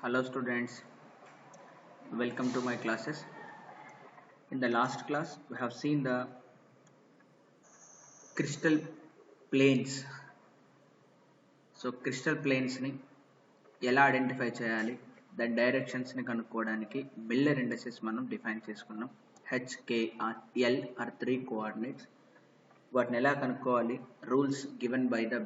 Hello students, welcome to my classes. In the last class, we have seen the crystal planes. So crystal planes ni ఎలా identify చేయాలి, దాని directions ని కనుక్కోవడానికి Miller indexes మనం define చేసుకున్నాం. HKL are 3 coordinates. వాటిని ఎలా కనుక్కోవాలి, rules given by the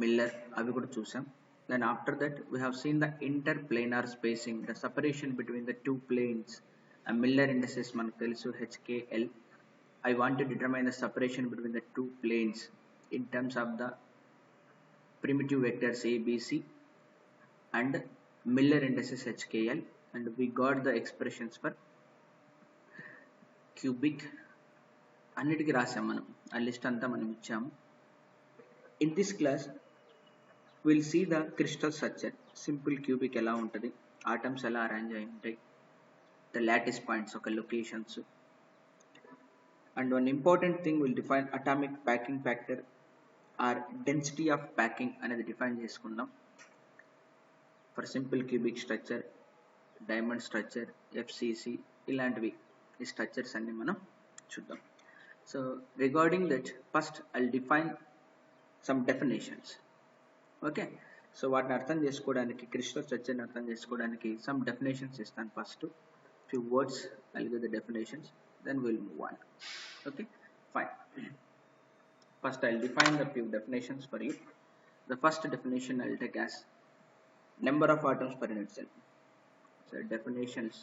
Miller, అవి కూడా చూసాం. Then after that we have seen the interplanar spacing, the separation between the two planes. A Miller indices manaku telusu HKL. I want to determine the separation between the two planes in terms of the primitive vectors a, b, c and Miller indices HKL, and we got the expressions for cubic. అన్నిటికీ రాసాం మనం, ఆ list అంతా మనం ఇచ్చాము. In this class we'll see the crystal structure, simple cubic ఎలా ఉంటుంది, atoms ఎలా arrange అయి ఉంటాయి, the lattice points ఒక locations, and one important thing we'll define atomic packing factor or density of packing అనేది డిఫైన్ చేసుకుందాం. For simple cubic structure, diamond structure, FCC ఇలాంటివి ఈ స్ట్రక్చర్స్ అన్ని మనం చూద్దాం. So regarding that first I'll define some definitions. Okay, so వాటిని అర్థం చేసుకోవడానికి, క్రిస్టల్ స్ట్రక్చర్ని అర్థం చేసుకోవడానికి సమ్ డెఫినేషన్స్ ఇస్తాను. First few words I'll give the definitions, then we'll move on. Okay, fine. First I'll define the few definitions for you. The first definition I'll take as number of atoms per unit cell. So definitions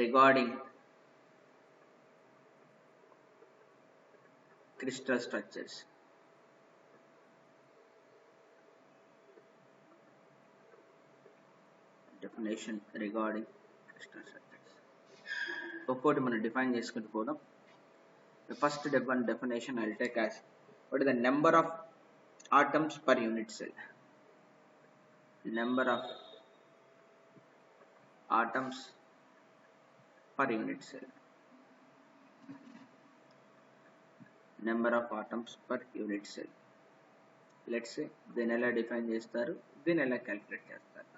regarding crystal structures. Definition regarding crystal structures. ఒక్కోటి మనం define చేసుకుంటూ పోదాం. The first definition I'll take as what is the number of atoms per unit cell. Number of atoms per unit cell. Number of atoms per unit cell. Let's say దీన్ని ఎలా define చేస్తారు, దీన్ని ఎలా calculate చేస్తారు.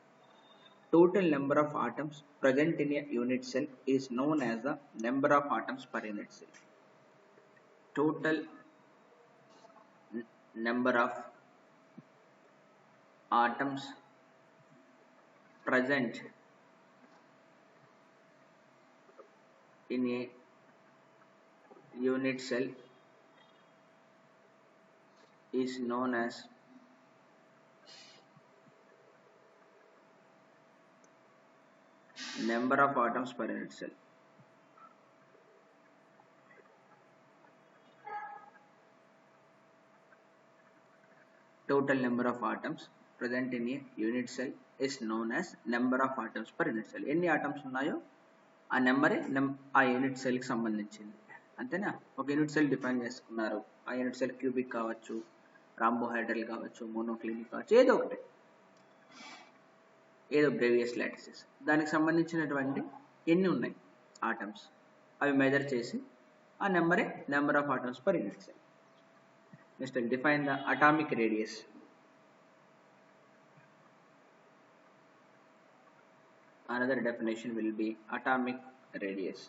Total number of atoms present in a unit cell is known as the number of atoms per unit cell. Total number of atoms present in a unit cell is known as number of atoms per unit cell. Total number of atoms present in a unit cell is known as number of atoms per unit cell. ఎన్ని atoms ఉన్నాయో ఆ నెంబరే ఆ unit సెల్కి సంబంధించింది, అంతేనా. ఒక unit cell define చేసుకున్నారు, ఆ యూనిట్ సెల్ క్యూబిక్ కావచ్చు, రాంబోహైడ్రల్ కావచ్చు, మోనోక్లినిక్ కావచ్చు, ఏదో ఒకటి, ఏదో బ్రేవియస్ లాటిసెస్, దానికి సంబంధించినటువంటి ఎన్ని ఉన్నాయి ఆటమ్స్ అవి మెజర్ చేసి ఆ నెంబరే number of atoms per unit cell. Next define the atomic radius. Another definition will be atomic radius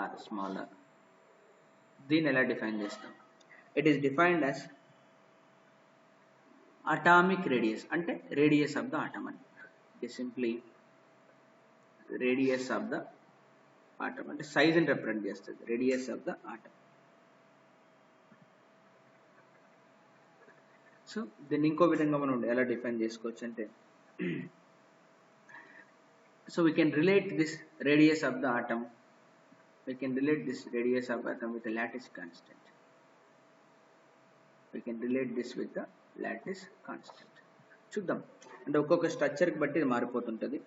or smaller. దీన్ని ఎలా డిఫైన్ చేస్తాం? It is defined as atomic radius అంటే radius of the atom అని. It is simply radius of the atom అంటే size ని represent చేస్తుంది, radius of the atom. So దీన్ని ఇంకో విధంగా మనం ఎలా డిఫైన్ చేసుకోవచ్చు అంటే, so we can relate this radius of the atom, we can relate this radius of atom with the lattice constant. We can relate this with the lattice constant. చూద్దాం, అంటే ఒక్కొక్క స్ట్రక్చర్కి బట్టి ఇది మారిపోతుంటుంది.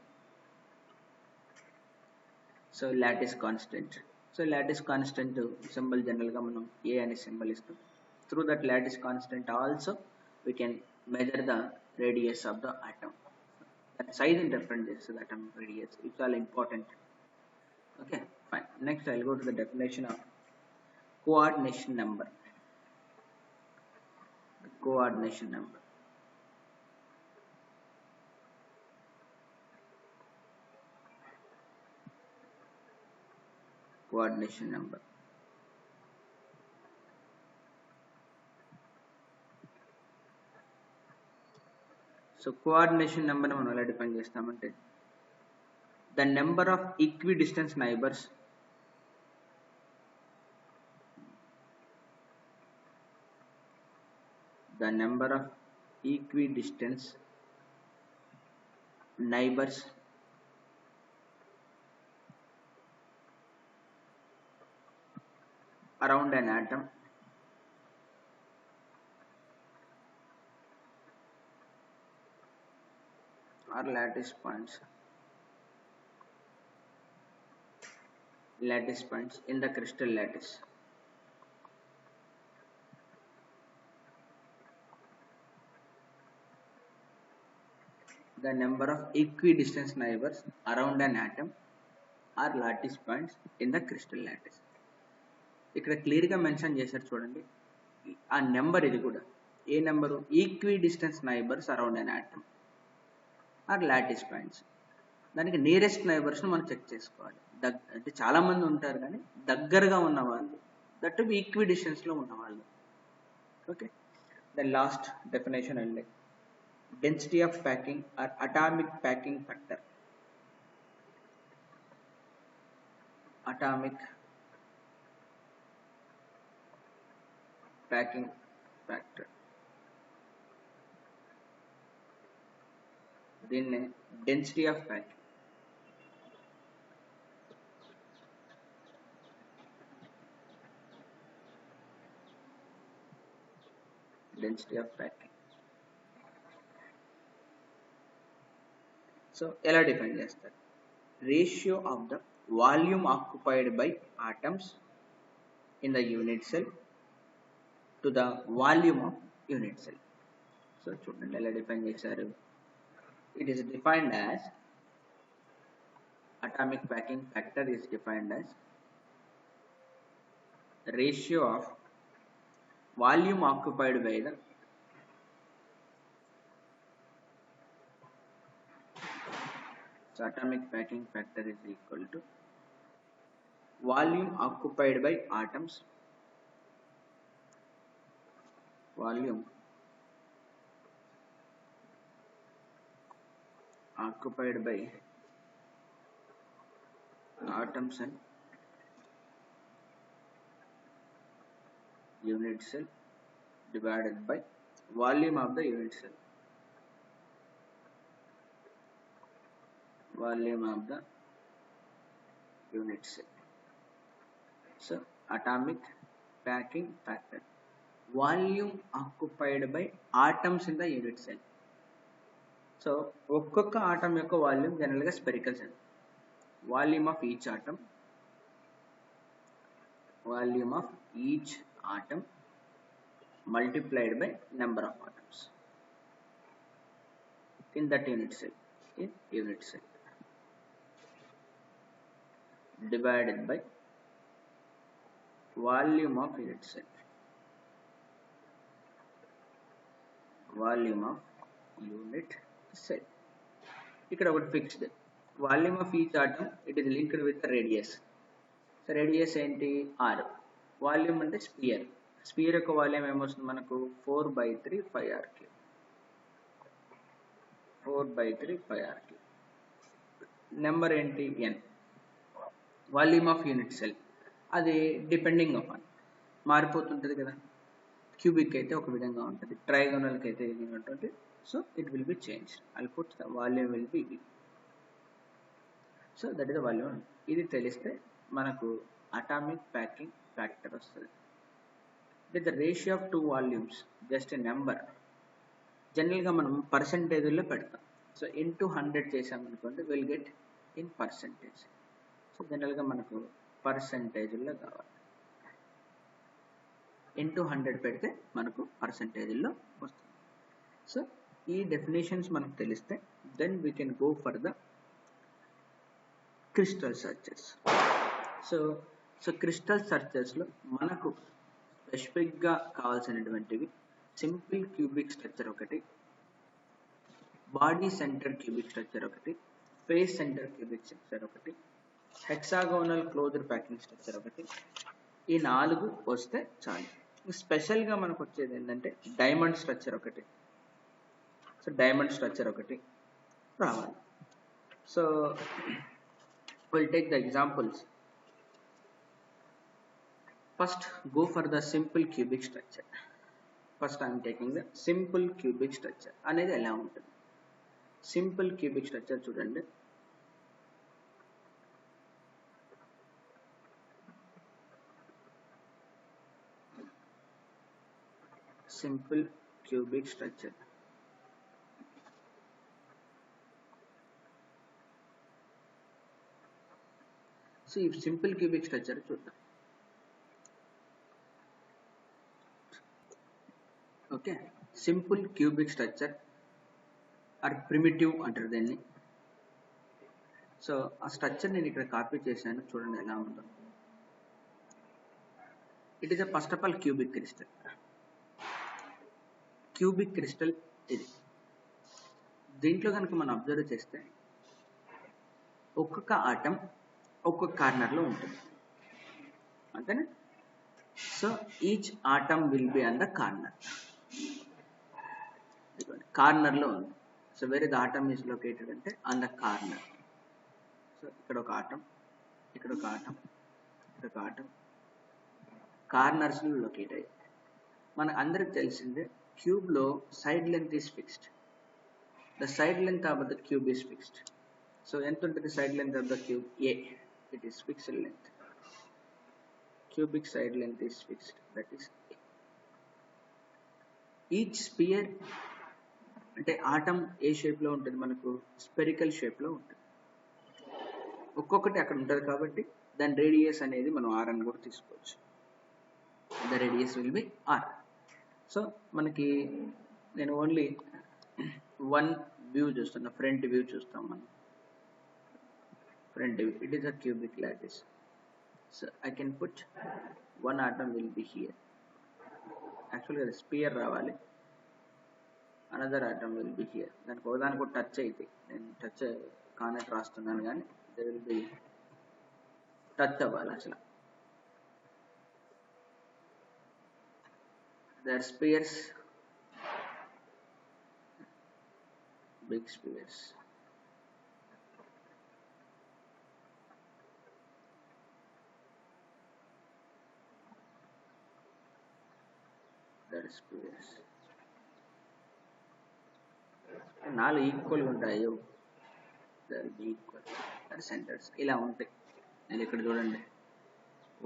So lattice constant, so lattice constant symbol జనరల్గా మనం A అనే సింబల్ ఇస్తాం. Through that lattice constant also we can measure the radius of the atom. That size in different is the atom radius. It's all important. Okay, fine. Next I'll go to the definition of coordination number. coordination number. Coordination number. So coordination number మనం ఎలా define చేస్తామంటే the number of equidistant neighbors around an atom or lattice points in the crystal lattice. The number of equidistant neighbors around an atom or lattice points in the crystal lattice. ఇక్కడ క్లియర్గా mention చేశారు చూడండి, ఆ number ఇది కూడా ఏ number, equidistance neighbours around an atom are lattice points. దానికి nearest నైబర్స్ని మనం చెక్ చేసుకోవాలి. అంటే చాలామంది ఉంటారు కానీ దగ్గరగా ఉన్న వాళ్ళు, దట్ టు బి ఈక్విడిస్టెన్స్లో ఉన్న వాళ్ళు. ఓకే, ద లాస్ట్ డెఫినేషన్ అండి, density of packing or atomic packing factor. Atomic packing factor, దీన్ని density of packing, density of packing. So ఎలా డిఫైన్ చేస్తారు, ratio of the volume occupied by atoms in the unit cell to the volume of unit cell. So చూడండి ఎలా define చేశారు, it is defined as atomic packing factor is defined as ratio of volume occupied by the atomic packing factor is equal to volume occupied by atoms, volume occupied by atoms and unit cell divided by volume of the unit cell, volume of the unit cell. So atomic packing factor, volume occupied by atoms in the unit cell. So ఒక్కొక్క atom యొక్క volume జనరల్గా spherical cell, volume of each atom, volume of each atom multiplied by number of atoms in that unit cell, in unit cell, divided by volume of unit cell, volume of unit cell. ఇక్కడ ఒకటి fixed, volume of each atom it is linked with radius. So radius ఏంటి, are. Volume అంటే spear, spear యొక్క volume ఏమొస్తుంది మనకు 4/3 5r3, 4/3 5r3. Number ఏంటి, n. Volume of unit cell అది depending upon మారిపోతుంటుంది కదా, క్యూబిక్ అయితే ఒక విధంగా ఉంటుంది, ట్రైగోనల్కి అయితే ఈ విధంగా ఉంటుంది. So it will be change, I'll put the volume will be v. So that is the volume. ఇది తెలిస్తే మనకు అటామిక్ ప్యాకింగ్ ఫ్యాక్టర్ వస్తుంది. With the ratio of 2 volumes, just a number, జనరల్గా మనం పర్సంటేజ్లో పెడతాం. సో ఇంటూ 100 చేసామనుకోండి will get in percentage. So జనరల్గా మనకు పర్సంటేజ్లో కావాలి, ఇంటూ 100 పెడితే మనకు పర్సంటేజ్లో వస్తుంది. సో ఈ డెఫినేషన్స్ మనకు తెలిస్తే then we can go for the crystal సర్చెస్. సో క్రిస్టల్ సర్చెస్లో మనకు స్పెసిఫిక్గా కావాల్సినటువంటివి సింపుల్ క్యూబిక్ స్ట్రక్చర్ ఒకటి, బాడీ సెంటర్ క్యూబిక్ స్ట్రక్చర్ ఒకటి, ఫేస్ సెంటర్ క్యూబిక్ స్ట్రక్చర్ ఒకటి, హెక్సాగోనల్ క్లోజ్డ్ ప్యాకింగ్ స్ట్రక్చర్ ఒకటి. ఈ 4 వస్తే చాలు. స్పెషల్గా మనకు వచ్చేది ఏంటంటే డైమండ్ స్ట్రక్చర్ ఒకటి. సో డైమండ్ స్ట్రక్చర్ ఒకటి రావాలి. So we'll take the examples. First, go for the simple cubic structure. First I am taking the simple cubic structure. అనేది ఎలా ఉంటుంది? సింపుల్ క్యూబిక్ స్ట్రక్చర్ చూడండి. Simple cubic structure. సో ఈ simple cubic structure చూద్దాం. Okay, simple cubic structure or primitive అంటారు దీన్ని. So ఆ structure నేను ఇక్కడ కాపీ చేశాను, చూడండి ఎలా ఉందో. It is first of all cubic crystal. Cubic crystal ఇది. దీంట్లో కనుక మనం అబ్జర్వ్ చేస్తే ఒక్కొక్క ఆటం ఒక్కొక్క కార్నర్లో ఉంటుంది, అంతేనా? So each atom will be on the corner. కార్నర్లో ఉంది. So where the atom is located అంటే ఆన్ ద కార్నర్. సో ఇక్కడ ఒక ఆటం, ఇక్కడ ఒక ఆటం, ఇక్కడ ఒక ఆటం, కార్నర్స్లో లొకేట్ అయ్యాయి. మన అందరికి తెలిసిందే క్యూబ్లో side length is fixed. The side length of the cube is fixed. So ఎంత ఉంటుంది side length of the cube? A. It is fixed length. Cubic side length is fixed, that is A. Each sphere అంటే atom ఏ shape లో ఉంటుంది? మనకు spherical shape లో ఉంటుంది. ఒక్కొక్కటి అక్కడ ఉంటుంది కాబట్టి దాని రేడియస్ అనేది మనం R అని కూడా తీసుకోవచ్చు. The radius will be R. So మనకి నేను ఓన్లీ వన్ వ్యూ చూస్తున్నా, ఫ్రంట్ వ్యూ చూస్తాం మనం. Front view, it is a cubic lattice. So I can put one atom will be here. Actually the sphere రావాలి, another atom will be here. దానికి ఒకదానికి touch అయితే, నేను టచ్ కానట్టు రాస్తున్నాను కానీ there will be టచ్ అవ్వాలి అసలు. They are spheres, big spheres. Spheres 4 ఈక్వల్గా ఉంటాయి, ఈక్వల్ సెంటర్స్ ఇలా ఉంటాయి. నేను ఇక్కడ చూడండి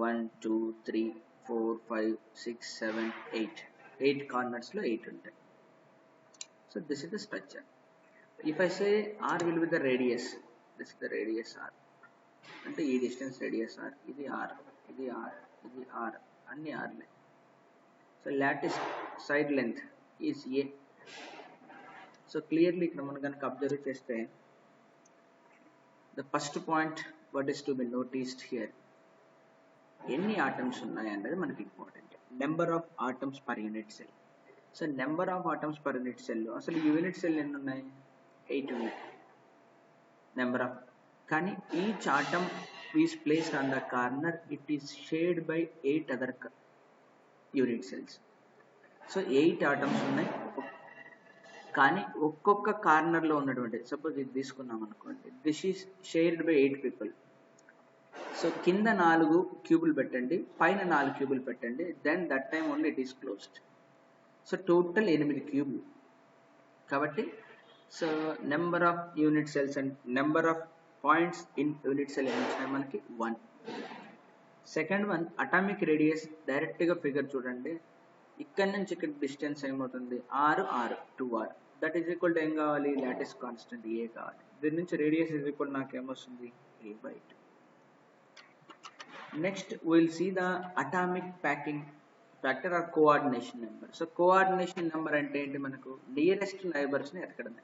1 2 3 4 5 6 7 8 కార్నర్స్లో 8 ఉంటాయి. So this is the structure. If I say R will be the radius, this is the radius R అంటే ఈ డిస్టెన్స్ రేడియస్ R, ఇది R, ఇది R, ఇది R, అన్ని Rలే. So lattice side length is A. So clearly ఇక్కడ మనం కనుక observe చేస్తే the first point what is to be noticed here, ఎన్ని ఆటమ్స్ ఉన్నాయి అనేది మనకి important. Number of atoms per unit cell. So number of atoms per unit cell, అసలు unit cell ఎన్ని ఉన్నాయి? 8 ఉన్నాయి నెంబర్ ఆఫ్. కానీ each atom is placed on the corner, it is shared by 8 other unit cells. So 8 atoms ఉన్నాయి, కానీ ఒక్కొక్క కార్నర్లో ఉన్నటువంటి, సపోజ్ ఇది తీసుకున్నాం అనుకోండి, this is shared by 8 people. So కింద 4 క్యూబులు పెట్టండి, పైన 4 క్యూబులు పెట్టండి, then that time only it is closed. So total 8 క్యూబులు. కాబట్టి so number of unit cells and number of points in unit cell ఏమి వచ్చినాయి మనకి? 1. Second one atomic radius. డైరెక్ట్గా ఫిగర్ చూడండి, ఇక్కడ నుంచి ఇక్కడ డిస్టెన్స్ ఏమవుతుంది? R 2R. That is equal to ఏం కావాలి? లాటిస్ కాన్స్టెంట్ A కావాలి. దీని నుంచి రేడియస్ ఈజ్ ఈక్వల్ నాకు ఏమొస్తుంది? A/2. Next will see the atomic packing factor or coordination number. So coordination number అంటే ఏంటి? మనకు నియరెస్ట్ నైబర్స్ని ఎతకడమే.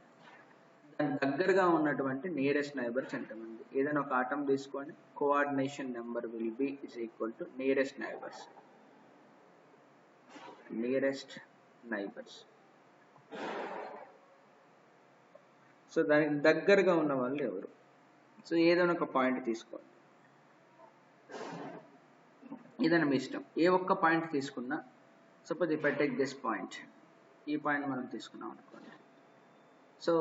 దాని దగ్గరగా ఉన్నటువంటి నియరెస్ట్ నైబర్స్ ఎంతమంది? ఏదైనా ఒక ఆటమ్ తీసుకోండి, coordination number will be is equal to nearest neighbours. Nearest neighbours. So దానికి దగ్గరగా ఉన్న వాళ్ళు ఎవరు? సో ఏదైనా ఒక పాయింట్ తీసుకోండి, ఏదైనా మీ ఇష్టం, ఏ ఒక్క పాయింట్ తీసుకున్నా. Suppose if I take this point, ఈ పాయింట్ మనం తీసుకున్నాం అనుకోండి. So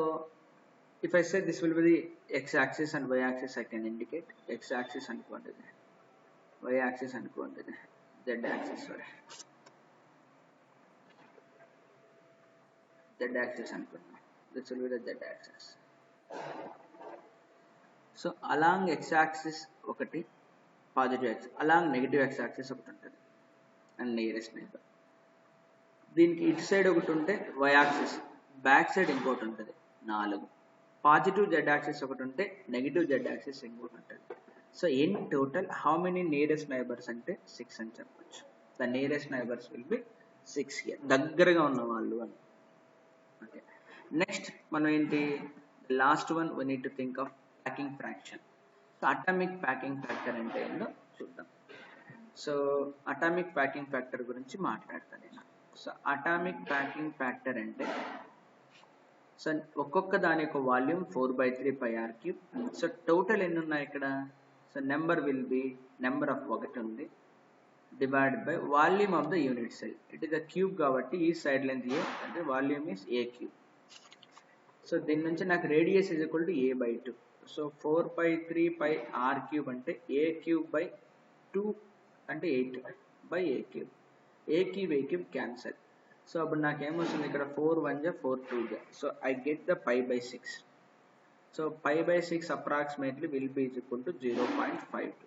if I say this will be the x-axis and y-axis, I can indicate x-axis అనుకోండి, y-axis అనుకోండి, z-axis, sorry, z-axis అనుకోండి, this will be the z-axis. So along x-axis ఒకటి positive x, along negative x-axis ఒకటి ఉంటుంది and nearest neighbour. దీనికి ఇటు side ఒకటి ఉంటే y-axis, బ్యాక్ సైడ్ ఇంకోటి ఉంటుంది 4. పాజిటివ్ z యాక్సిస్ ఒకటి ఉంటే నెగిటివ్ z యాక్సిస్ ఇంకోటి ఉంటుంది. So in total how many nearest neighbours అంటే 6 అని చెప్పొచ్చు. The nearest neighbours will be 6 here, దగ్గరగా ఉన్న వాళ్ళు అని. ఓకే, నెక్స్ట్ మనం ఏంటి, last one we need to think of packing fraction. So atomic packing factor అంటే ఏంటో చూద్దాం. సో అటామిక్ ప్యాకింగ్ ఫ్యాక్టర్ గురించి మాట్లాడతాను నేను. సో అటామిక్ ప్యాకింగ్ ఫ్యాక్టర్ అంటే, సో ఒక్కొక్క దాని యొక్క వాల్యూమ్ 4/3 πr³. సో టోటల్ ఎన్ని ఉన్నాయి ఇక్కడ? So number will be, number of ఒకటి ఉంది, divide by volume of the unit cell. It is the cube కాబట్టి ఈ సైడ్ లెంత్ ఏ అంటే volume is a cube. So దీని నుంచి నాకు radius is equal to a/2. So 4/3 πr³ అంటే a³/2 అంటే 8/a³. a³ cancel. సో అప్పుడు నాకేమొస్తుంది ఇక్కడ 4 1 జా 4 2 జా. So I get the π/6. So π/6 approximately will be is equal to 0.52.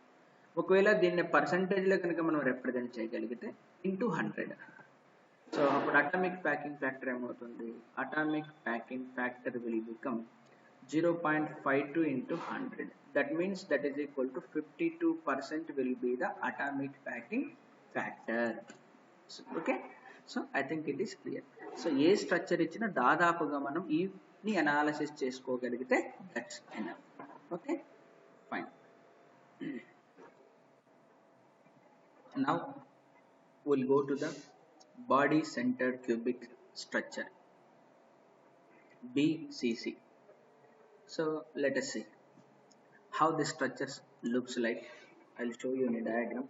ఒకవేళ దీన్ని పర్సంటేజ్లో కనుక మనం రిప్రజెంట్ చేయగలిగితే ఇంటూ 100. సో అప్పుడు అటామిక్ ప్యాకింగ్ ఫ్యాక్టర్ ఏమవుతుంది? Atomic packing factor will become 0.52 into 100. That means that is equal to 52% will be the atomic packing factor. So, okay. So I think it is clear. So A structure ఇచ్చినా దాదాపుగా మనం ఈ analysis చేసుకోగలిగితే that's enough. Okay, fine. Now we'll go to the body centered cubic structure, BCC. So let us see how this structure looks like. I'll show you in a diagram.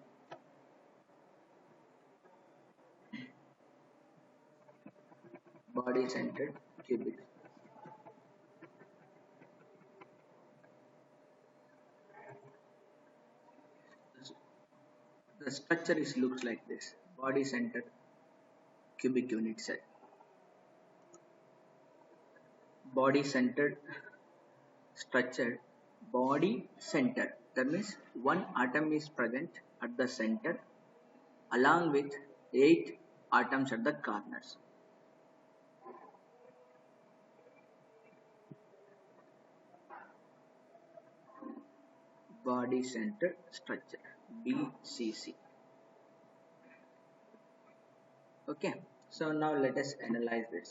Body centered cubic. The structure looks like this: body centered cubic unit cell. Body centered structure, body center, that means one atom is present at the center along with 8 atoms at the corners. Body centered structure, BCC. Okay, so now let us analyze this.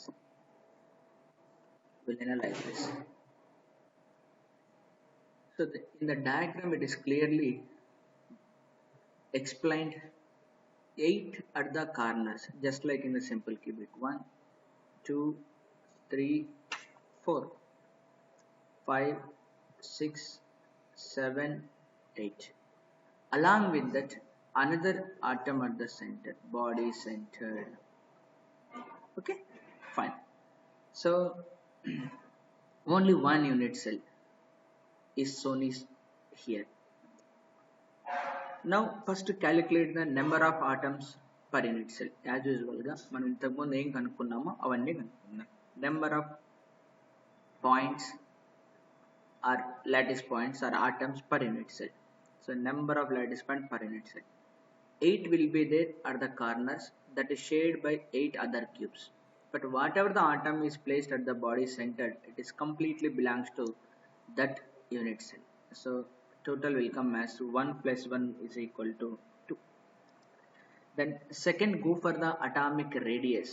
We'll analyze this. So in the diagram it is clearly explained 8 at the corners, just like in the simple cubic. 1 2 3 4 5 6 7 8. Along with that, another atom at the center, body centered. Okay, fine. So only one unit cell is shown here. Now first calculate the number of atoms per unit cell. As usual ga మనం ఇంతకు ముందు ఏం కనుక్కున్నామో అవన్నీ కనుక్కుందాం. Number of points or lattice points or atoms per unit cell. So number of lattice points per unit cell. 8 will be there at the corners, that is shared by 8 other cubes. But whatever the atom is placed at the body centered, it is completely belongs to that unit cell. So total will come as 1 plus 1 is equal to 2. Then second, go for the atomic radius.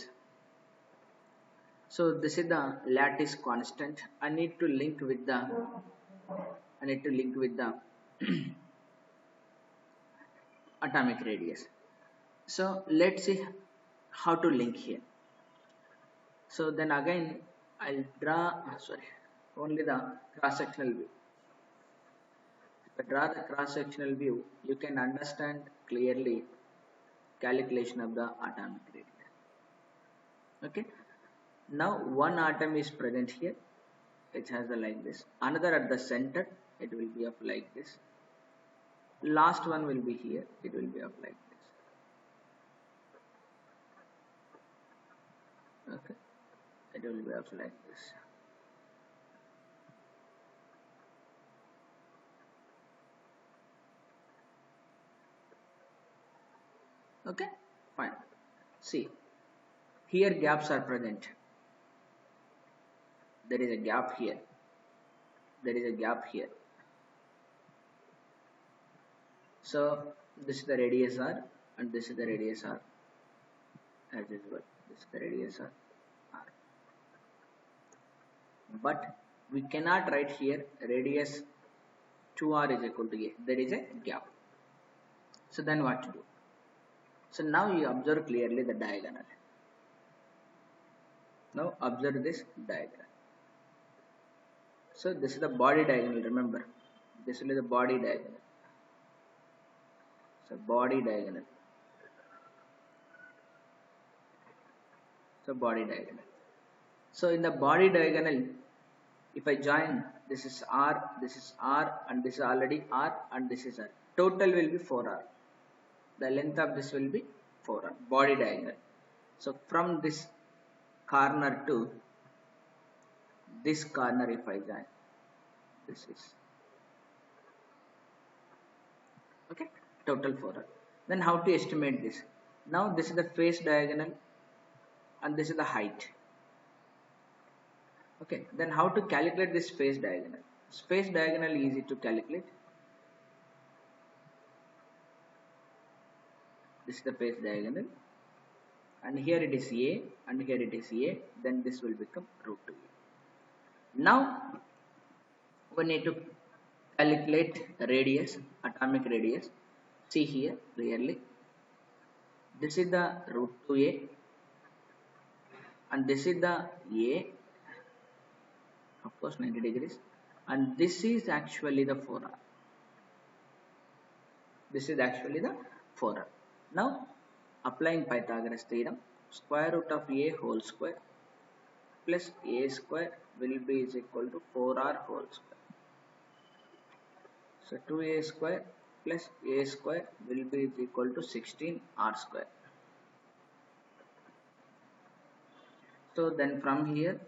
So this is the lattice constant. I need to link with the atomic radius. So let's see how to link here. So then again I'll draw only the cross sectional view. If I draw the cross sectional view, you can understand clearly calculation of the atomic radius. Okay, now one atom is present here, it has the like this, another at the center, it will be of like this, last one will be here, it will be of like this. Okay, it will be of like this. Okay, fine. See, here gaps are present. There is a gap here. There is a gap here. So this is the radius R and this is the radius R as usual. This is the radius R. But we cannot write here radius 2R is equal to A. There is a gap. So then what to do? So now you observe clearly the diagonal. Now observe this diagram. So this is the body diagonal, remember. This will be the body diagonal. So body diagonal. So body diagonal. So in the body diagonal, if I join, this is R, and this is already R, and this is R. Total will be 4R. The length of this will be 4R. Body diagonal. So from this corner to this corner, if I join, this is okay. Total 4R. Then how to estimate this? Now this is the face diagonal, and this is the height. Okay, then how to calculate this face diagonal? Face diagonal is easy to calculate. This is the face diagonal, and here it is A, and here it is A, then this will become root 2A. Now we need to calculate radius, atomic radius. See here clearly, this is the root 2A, and this is the A, of course 90 degrees, and this is actually the 4R. This is actually the 4R. Now applying Pythagoras theorem, square root of A whole square plus A square will be is equal to 4R whole square. So 2A square plus A square will be is equal to 16R square. So then from here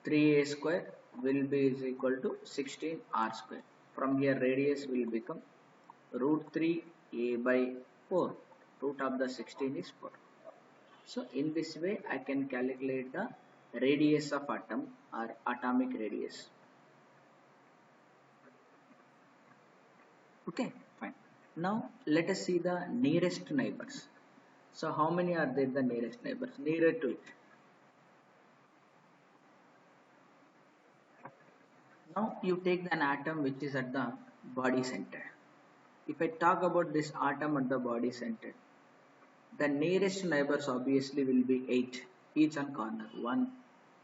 3A square will be is equal to 16R square. From here radius will become root 3A by 4. Root of the 16 is 4. So in this way I can calculate the radius of atom or atomic radius. Okay, fine. Now let us see the nearest neighbors. So how many are there, the nearest neighbors? Nearer to it. Now you take an atom which is at the body center. If I talk about this atom at the body center, the nearest neighbors obviously will be 8, each on corner. 1,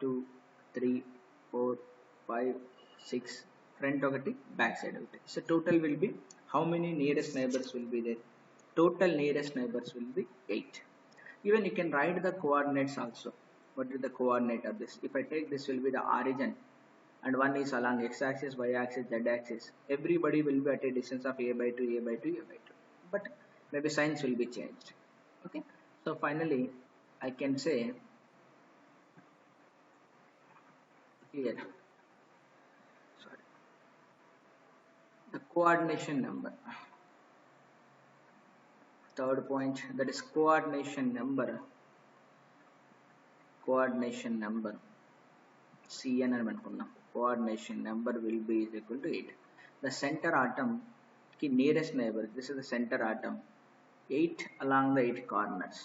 2, 3, 4, 5, 6, front ఒకటి, back side ఒకటి. So total will be, how many nearest neighbors will be there? Total nearest neighbors will be 8. Even you can write the coordinates also. What is the coordinate of this? If I take this will be the origin, and one is along x-axis, y-axis, z-axis. Everybody will be at a distance of a by 2, a by 2, a by 2. But maybe signs will be changed. Okay. So finally, I can say here, the coordination number. Third point, that is coordination number. Coordination number. Cn అని అనుకున్నాం. Coordination number will be is equal to 8. The center atom ki nearest neighbor, this is the center atom, 8 along the 8 corners.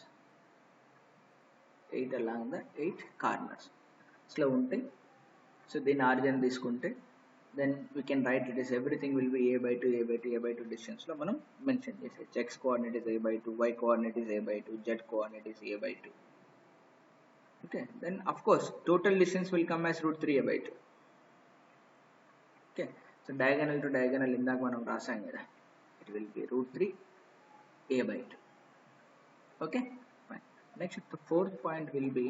8 along the 8 corners. So ఉంటే, so దీని origin తీసుకుంటే then we can write it as everything will be a by 2 a by 2 a by 2 distance lo మనం mention చేసేయచ్చు. X coordinate is a by 2, y coordinate is a by 2, z coordinate is a by 2. Okay, then of course total distance will come as root 3 a by 2. Okay, so diagonal to diagonal ఇందాక మనం రాసాం కదా, it will be root 3 a by 2. Okay, fine. Next, the fourth point will be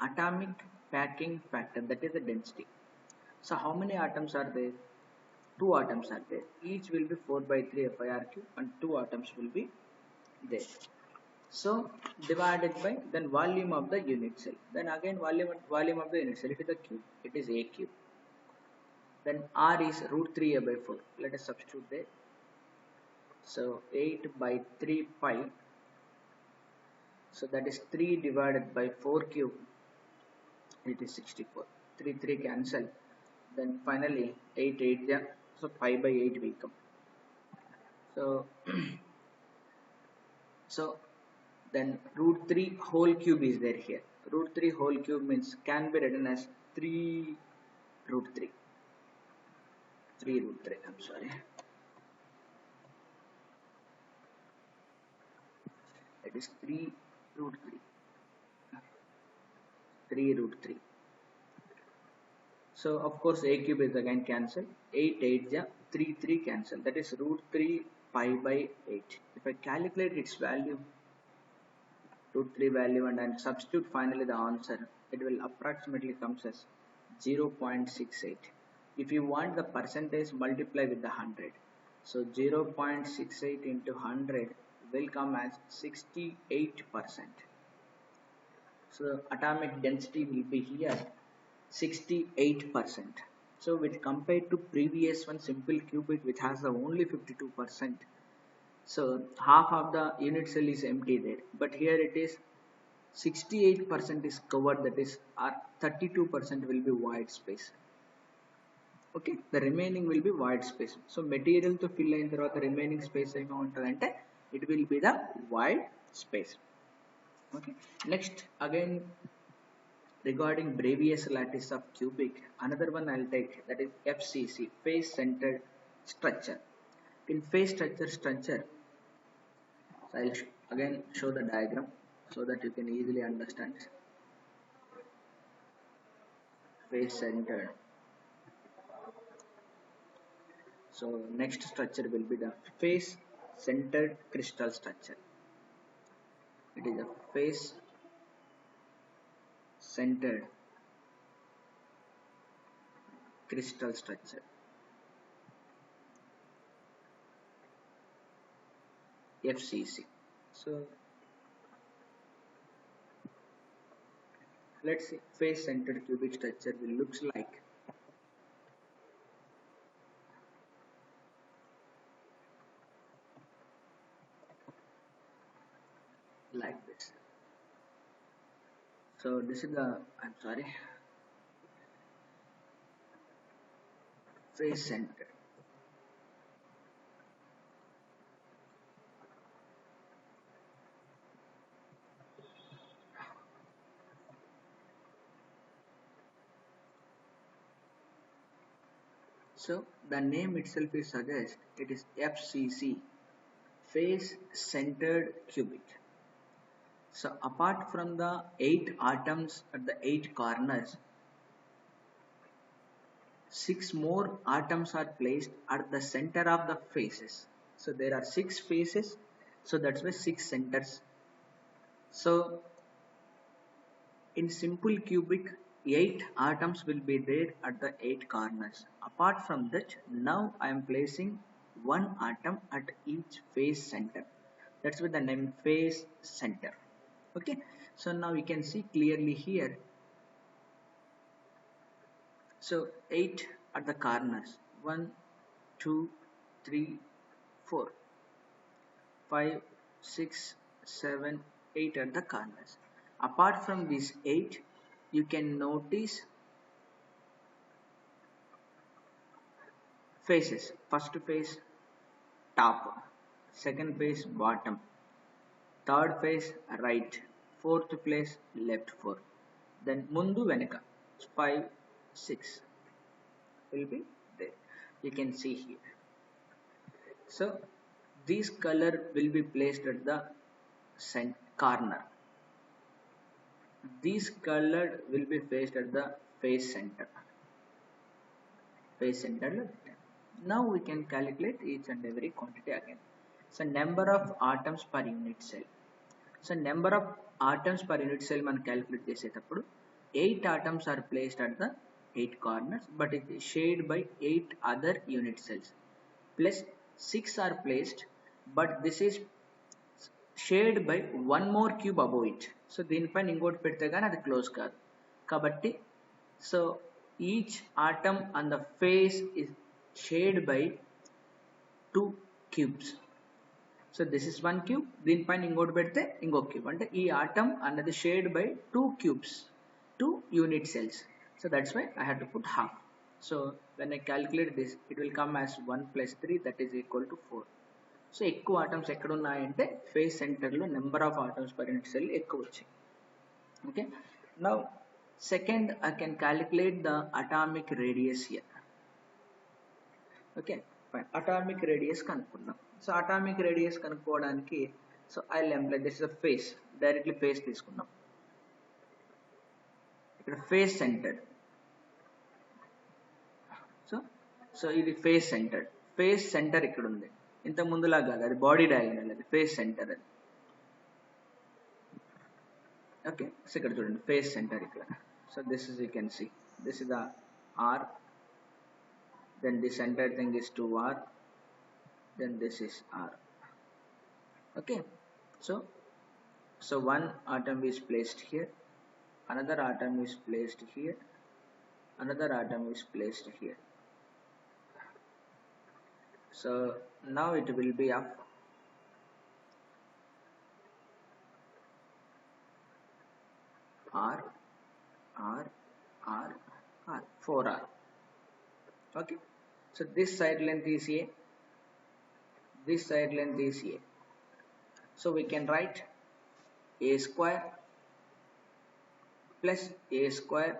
atomic packing factor, that is the density. So how many atoms are there? 2 atoms are there. Each will be 4 by 3 FIRQ and 2 atoms will be there. So divided by then volume of the unit cell. Then again volume of the unit cell, it is the cube. It is a cube. Then R is root 3 a by 4. Let us substitute there. So 8 by 3 pi. So that is 3 divided by 4 cube. It is 64. 3 cancel. Then finally 8 8 yeah. So pi by 8 will come. So so then root 3 whole cube is there here. Root 3 whole cube means can be written as 3 root 3. 3 root 3. I'm sorry. It is 3 root 3. 3 root 3. So of course a cube is again cancel. 8 8 ja 3 cancel. That is root 3 pi by 8. If I calculate its value, root 3 value, and then substitute finally the answer, it will approximately comes as 0.68. If you want the percentage, multiply with the 100. So 0.68 into 100 will come as 68%. So atomic density will be here 68%. So with compared to previous one simple cubic which has only 52%, so half of the unit cell is empty there, but here it is 68% is covered, that is 32% will be void space. Okay, the remaining will be void space. So material to fill అయిన తర్వాత remaining space ఏమో ఉంటుందంటే it will be the void space. Okay, next again regarding Bravais lattice of cubic, another one I'll take, that is FCC, face centered structure. In face structure, so I'll again show the diagram so that you can easily understand. Face centered. So next structure will be the face centered crystal structure. It is a face centered crystal structure. FCC. So let's see, face centered cubic structure will looks like this. So this is the, I'm sorry, face centered. So the name itself is suggests it is FCC, face centered cubic. So apart from the 8 atoms at the 8 corners, 6 more atoms are placed at the center of the faces. So there are 6 faces, so that's why 6 centers. So in simple cubic, 8 atoms will be there at the 8 corners. Apart from that, now I am placing 1 atom at each face center. That's why the name face center. Okay, so now you can see clearly here. So 8 at the corners, 1 2 3 4 5 6 7 8 at the corners. Apart from these 8, you can notice faces. First face top, second face bottom, third face right, fourth place left 4, then mundu venaka 5 6 will be you can see here. So this color will be placed at the corner. This color will be placed at the face center. Face center. Now we can calculate each and every quantity again. So number of atoms per unit cell. So number of atoms per unit cell man calculate చేసేటప్పుడు 8 atoms are placed at the 8 corners, but it is shared by 8 other unit cells. Plus 6 are placed, but this is shared by one more cube above it. So దీనిపైన ఇంకోటి పెడితే కానీ అది close కాదు కాబట్టి so each atom on the face is shared by 2 cubes. So this is one cube, దీనిపైన ఇంకోటి పెడితే ఇంకో క్యూబ్ అంటే ఈ ఆటం అన్నది shared by 2 cubes, 2 unit cells. So that's why I have to put half. So when I calculate this, it will come as 1 plus 3, that is equal to 4. So ఎక్కువ atoms ఎక్కడ ఉన్నాయంటే face సెంటర్లో number of atoms per unit cell ఎక్కువ వచ్చాయి. Okay, now second I can calculate the atomic radius here. Okay fine, atomic radius కనుక్కుందాం. So atomic radius కనుక్కోవడానికి so I employ this is the face, directly face తీసుకుందాం. ఇక్కడ face centre, so ఇది face centre. Face centre ఇక్కడ ఉంది, ఇంత ముందులా కాదు, అది బాడీ డయాగ్నల్, అది ఫేస్ సెంటర్ అది. ఓకే, సో ఇక్కడ చూడండి ఫేస్ సెంటర్ ఇక్కడ. So this is you can see this is the R, then this entire thing is 2r, then this is r. Okay, so one atom is placed here, another atom is placed here, another atom is placed here. So now it will be of r r r r 4r. Okay, so this side length is a, this side length is a, so we can write a square plus a square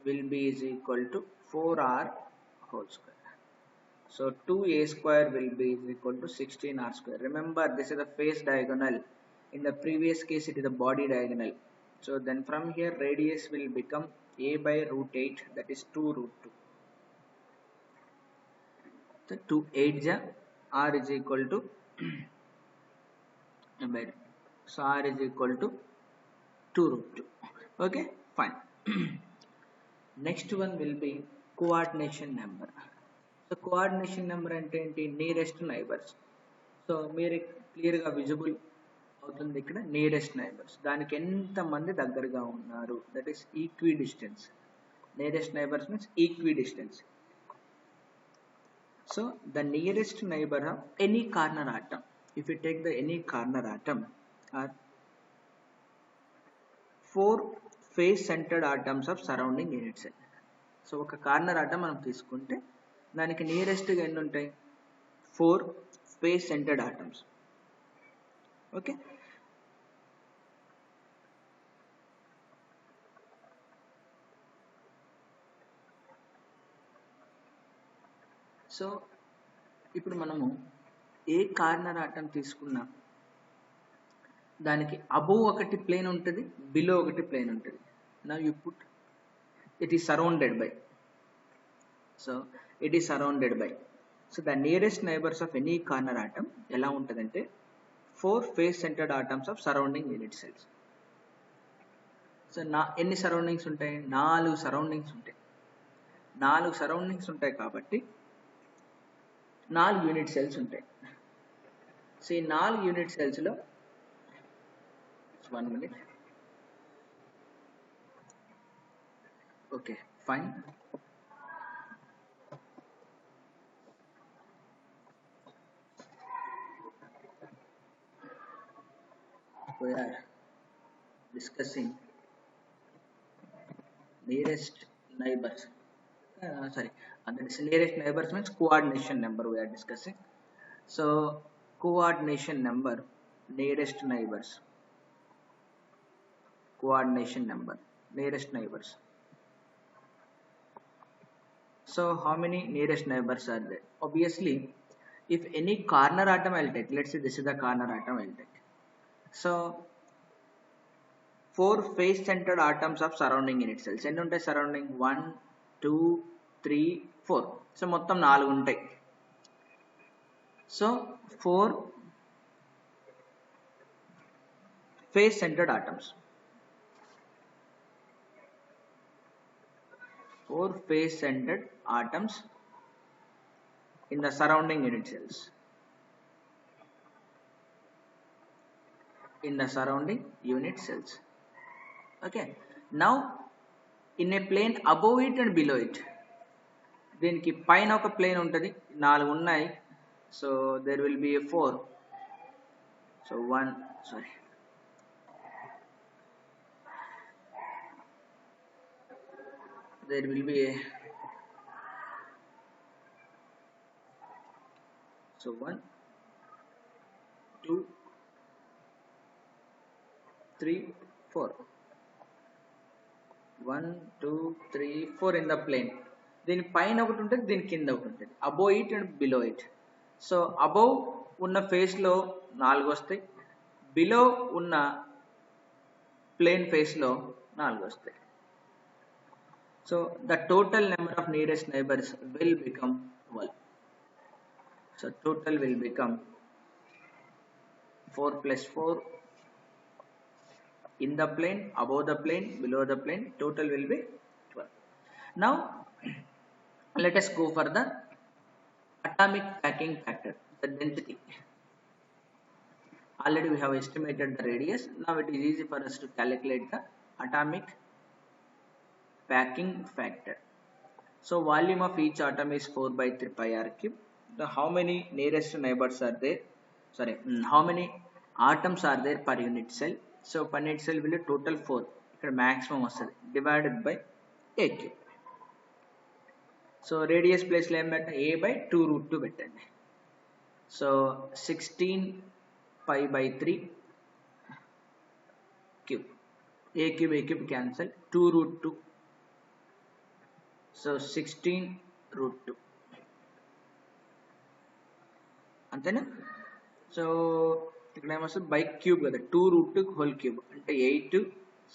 will be is equal to 4r whole square. So 2a square will be is equal to 16r square. Remember, this is the face diagonal. In the previous case it is the body diagonal. So then from here radius will become a by root 8, that is 2 root 2. So 2 8 ja, r is equal to so r is equal to 2 root 2. Okay, fine. Next one will be coordination number. So coordination number అంటే ఏంటి, nearest neighbors. So మీరు క్లియర్గా visible అవుతుంది ఇక్కడ nearest neighbours, దానికి ఎంత మంది దగ్గరగా ఉన్నారు, that is equi distance. Nearest neighbours means equi distance. So the nearest neighbor of any corner atom, if you take the any corner atom, are 4 face centered atoms of surrounding unit cell. So ఒక corner atom మనం తీసుకుంటే దానికి నియరెస్ట్గా ఎన్ని ఉంటాయి, 4 face centred atoms. Okay, so ఇప్పుడు మనము ఏ corner atom తీసుకున్నా దానికి అబోవ్ ఒకటి ప్లేన్ ఉంటుంది, బిలో ఒకటి ప్లేన్ ఉంటుంది. Now you put it is surrounded by, so it is surrounded by. So the nearest neighbours of any corner atom ఎలా ఉంటుందంటే 4 face centred atoms of surrounding unit cells. So ఎన్ని surroundings ఉంటాయి, 4 surroundings ఉంటాయి. 4 surroundings ఉంటాయి కాబట్టి 4 unit cells ఉంటాయి. So ఈ 4 unit సెల్స్లో 1 minute. Okay fine. We are discussing nearest neighbors. Sorry, nearest neighbors means coordination number we are discussing. So coordination number, nearest neighbors, coordination number, nearest neighbors. So how many nearest neighbors are there? Obviously, if any corner atom I'll take, let's say this is the corner atom I'll take. So four face centered atoms of surrounding unit cells ఎన్ని ఉంటాయి surrounding 1 2 3 4 so మొత్తం 4 ఉంటాయి. So 4 face centered atoms, 4 face centered atoms in the surrounding unit cells, in the surrounding unit cells. Okay, now in a plane above it and below it, దీనికి పైన ఒక plane ఉంటుంది, 4 ఉన్నాయి. So there will be a 4, so 1 sorry there will be a so 1 2 3 4 1 2 3 4 in the plane. దీని పైన ఒకటి ఉంటుంది, దీని కింద ఒకటి ఉంటుంది, above it and below it. So above ఉన్న ఫేస్లో 4 వస్తాయి, బిలో ఉన్న ప్లేన్ ఫేస్లో 4 వస్తాయి. So the total number of nearest neighbours will become 12. So total will become 4 plus 4 in the plane, above the plane, below the plane, total will be 12. Now let us go for the atomic packing factor, the density. Already we have estimated the radius. Now it is easy for us to calculate the atomic packing factor. So volume of each atom is 4 by 3 pi r cube. The how many nearest neighbors are there? Sorry, how many atoms are there per unit cell? So per unit cell will be total 4. Here maximum వస్తుంది, divided by a cube. So radius place లో ఏం పెట్టండి, a by 2 root 2 పెట్టండి. So 16 pi by 3 cube, a cube cancel, 2 root 2, so 16 root 2 అంతేనా. So ఇక్కడ ఏమొస్తుంది by cube కదా, 2 root 2 whole cube అంటే 8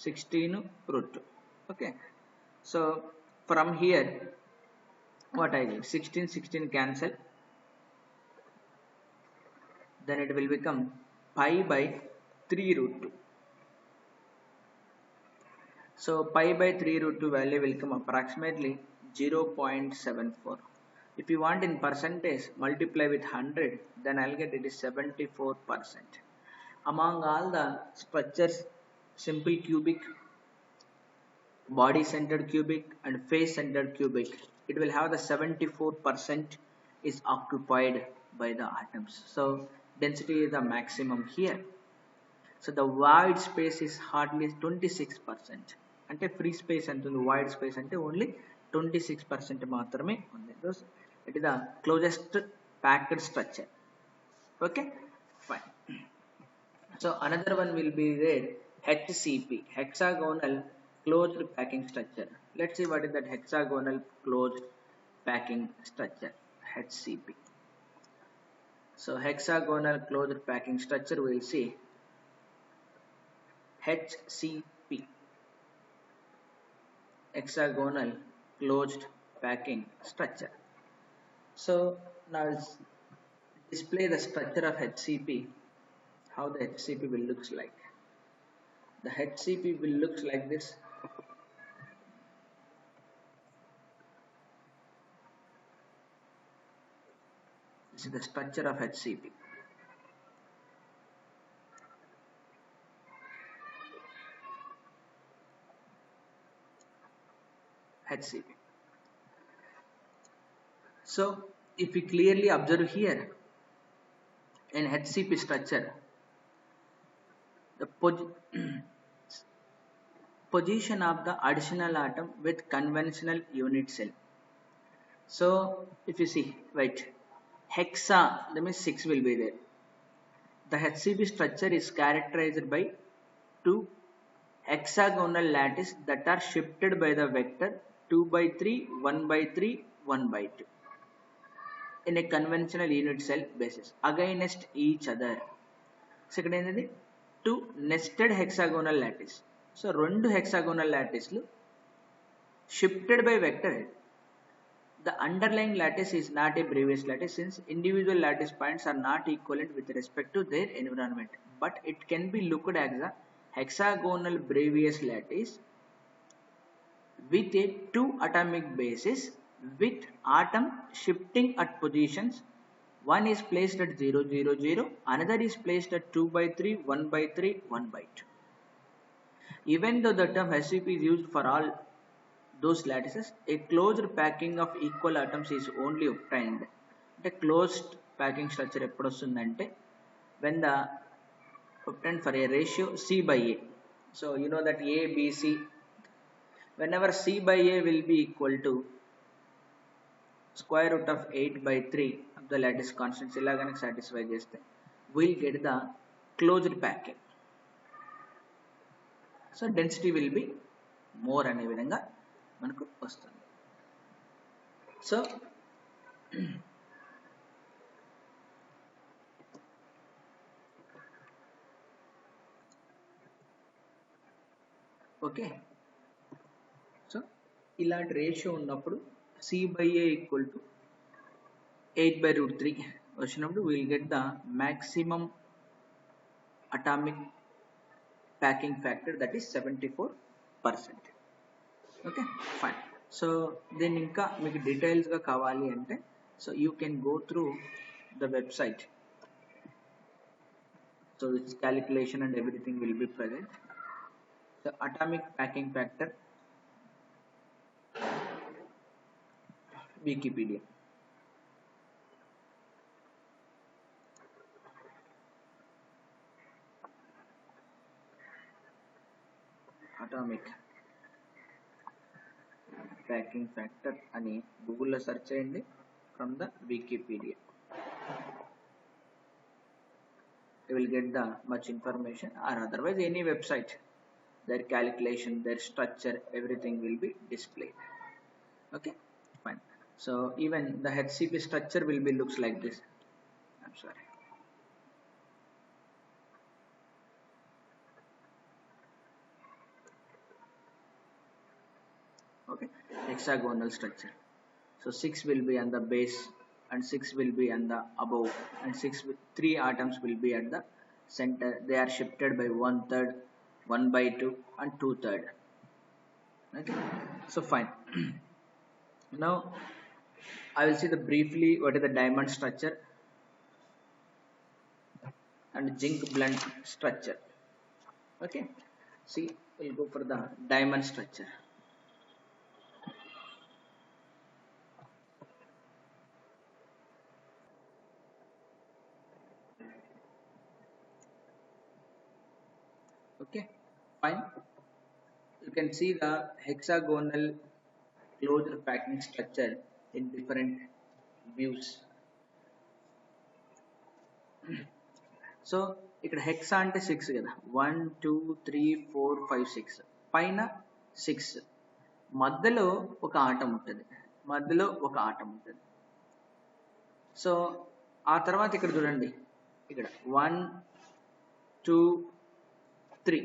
16 root 2. Okay, so from here what I did, 16 cancel, then it will become pi by 3 root 2. So pi by 3 root 2 value will come approximately 0.74. If you want in percentage, multiply with 100, then I'll get it is 74%. Among all the structures, simple cubic, body centered cubic and face centered cubic, it will have the 74% is occupied by the atoms. So density is the maximum here. So the void space is hardly 26%. అంటే free space అంటుంది, void space అంటే only 26% మాత్రమే ఉంది. Thus it is the closest packed structure. Okay, fine. So another one will be there, HCP, hexagonal closed packing structure. Let's see what is that hexagonal closed packing structure, HCP. So hexagonal closed packing structure, we will see HCP, hexagonal closed packing structure. So now let's display the structure of HCP, how the HCP will looks like. The HCP will looks like this. This is the structure of HCP. HCP. So if we clearly observe here in HCP structure, the position of the additional atom with conventional unit cell. So if you see, right, hexa, that means 6 will be there. The HCP structure is characterized by 2 hexagonal lattice that are shifted by the vector 2 by 3, 1 by 3, 1 by 2 in a conventional unit cell basis against each other. So ఇక్కడ ఏంటంటే two nested hexagonal lattice. So రెండు hexagonal లాటిస్లు shifted by vector head. The underlying lattice is not a previous lattice since individual lattice points are not equivalent with respect to their environment, but it can be looked as a hexagonal previous lattice with a 2 atomic basis with atom shifting at positions. One is placed at 0 0 0, another is placed at 2 by 3, 1 by 3, 1 by 2. Even though the term HCP is used for all those lattices, a closed packing of equal atoms is only obtained. The closed packing structure ఎప్పుడు వస్తుందంటే when the obtained for a ratio C by A. So you know that A, B, C, whenever C by A will be equal to square root of 8 by 3 of the lattice constants, ఇలా కనుక satisfy చేస్తే we'll get the closed packing. So density will be more అనే విధంగా మనకు వస్తుంది. So okay, so ఇలాంటి ratio ఉన్నప్పుడు C by A equal to 8 by root 3 వచ్చినప్పుడు we will get the maximum atomic packing factor, that is 74%. Okay fine. So దీన్ని ఇంకా మీకు డీటెయిల్స్గా కావాలి అంటే so you can go through the website. So it's calculation and everything will be present. So atomic packing factor Wikipedia. Atomic packing factor అని గూగుల్లో search చేయండి from the Wikipedia. You will get the much information, or otherwise any website, their calculation, their structure, everything will be displayed. Okay, fine. So even the HCP structure will be looks like this. I'm sorry. Okay, hexagonal structure. So 6 will be on the base and 6 will be on the above, and 3 atoms will be at the center. They are shifted by 1/3, 1 by 2 and 2/3. Okay, so fine. Now I will see the briefly what is the diamond structure and zinc blende structure. Okay, see, we'll go for the diamond structure. Okay, fine. You can see the hexagonal closed packing structure in different views. So ఇక్కడ hexa అంటే 6 కదా, 1 2 3 4 5 6, పైన 6, మధ్యలో ఒక atom ఉంటుంది, so ఆ తర్వాత ఇక్కడ చూడండి, ఇక్కడ 1 2 3,